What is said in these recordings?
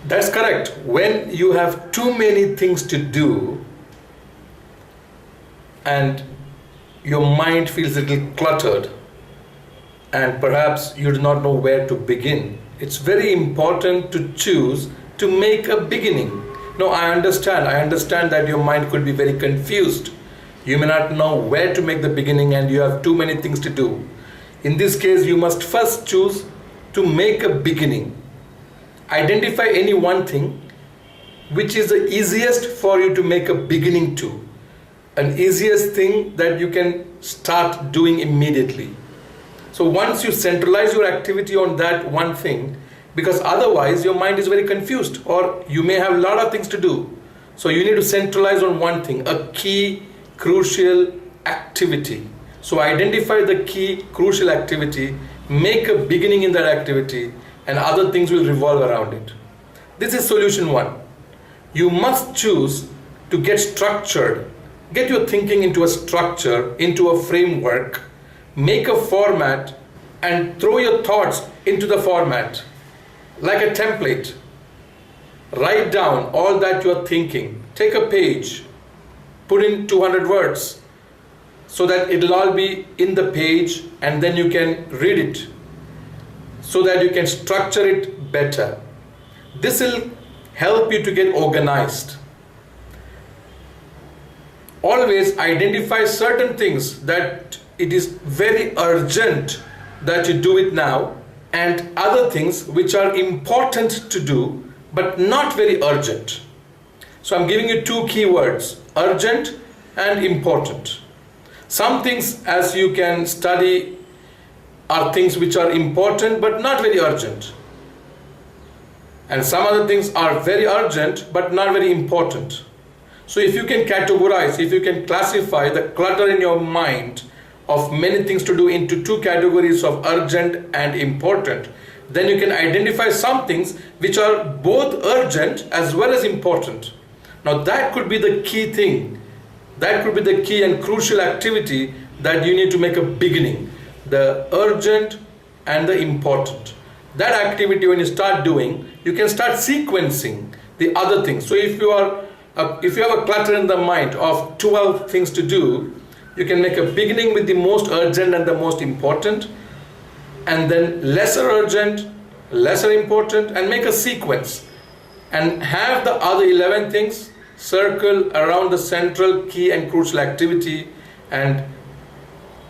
That's correct. When you have too many things to do and your mind feels a little cluttered and perhaps you do not know where to begin, it's very important to choose to make a beginning. No, I understand that your mind could be very confused. You may not know where to make the beginning and you have too many things to do. In this case, you must first choose to make a beginning. Identify any one thing which is the easiest for you to make a beginning to. An easiest thing that you can start doing immediately. So once you centralize your activity on that one thing, because otherwise your mind is very confused or you may have a lot of things to do. So you need to centralize on one thing, a key, crucial activity. So identify the key, crucial activity, make a beginning in that activity, and other things will revolve around it. This is solution one. You must choose to get structured. Get your thinking into a structure, into a framework, make a format, and throw your thoughts into the format like a template. Write down all that you are thinking. Take a page, put in 200 words so that it'll all be in the page and then you can read it so that you can structure it better. This will help you to get organized. Always identify certain things that it is very urgent that you do it now, and other things which are important to do but not very urgent. So I'm giving you two keywords, urgent and important. Some things, as you can study, are things which are important but not very urgent. And some other things are very urgent but not very important. So if you can categorize, if you can classify the clutter in your mind of many things to do into two categories of urgent and important, then you can identify some things which are both urgent as well as important. Now that could be the key thing. That could be the key and crucial activity that you need to make a beginning. The urgent and the important. That activity, when you start doing, you can start sequencing the other things. So if you have a clutter in the mind of 12 things to do, you can make a beginning with the most urgent and the most important, and then lesser urgent, lesser important, and make a sequence. And have the other 11 things circle around the central key and crucial activity and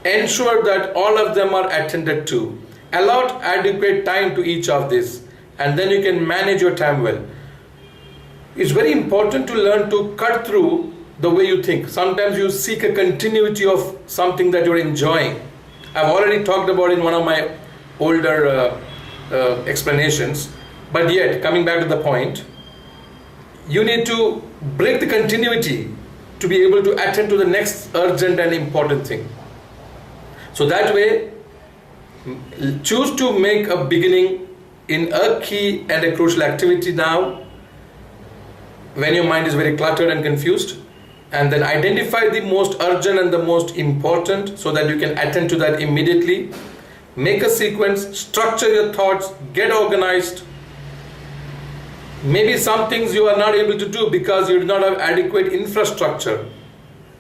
ensure that all of them are attended to. Allot adequate time to each of these, and then you can manage your time well. It's very important to learn to cut through the way you think. Sometimes you seek a continuity of something that you're enjoying. I've already talked about in one of my older explanations, but yet coming back to the point, you need to break the continuity to be able to attend to the next urgent and important thing. So that way, choose to make a beginning in a key and a crucial activity now when your mind is very cluttered and confused, and then identify the most urgent and the most important so that you can attend to that immediately. Make a sequence, structure your thoughts, get organized. Maybe some things you are not able to do because you do not have adequate infrastructure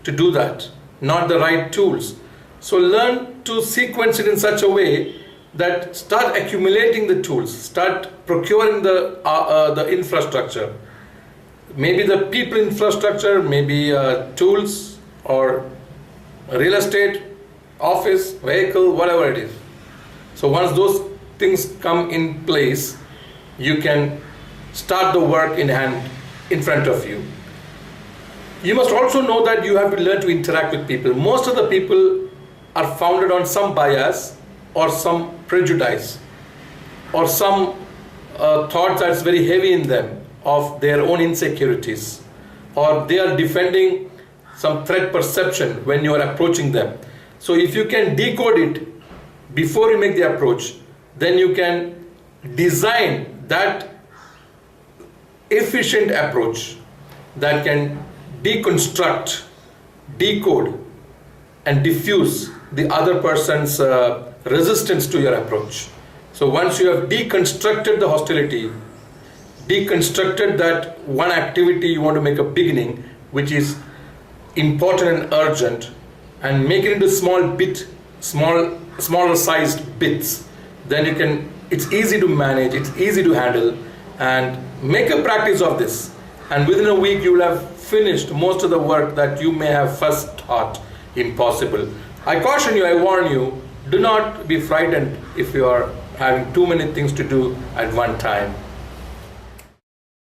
to do that, not the right tools. So learn to sequence it in such a way that start accumulating the tools, start procuring the infrastructure. Maybe the people infrastructure, maybe tools or real estate, office, vehicle, whatever it is. So once those things come in place, you can start the work in hand in front of you. You must also know that you have to learn to interact with people. Most of the people are founded on some bias or some prejudice or some thought that's very heavy in them of their own insecurities, or they are defending some threat perception when you are approaching them. So if you can decode it before you make the approach, then you can design that efficient approach that can deconstruct, decode, and diffuse the other person's resistance to your approach. So once you have deconstructed the hostility, deconstructed that one activity you want to make a beginning, which is important and urgent, and make it into smaller sized bits, then you can, it's easy to manage, it's easy to handle, and make a practice of this. And within a week you will have finished most of the work that you may have first thought impossible. I caution you, I warn you, do not be frightened if you are having too many things to do at one time.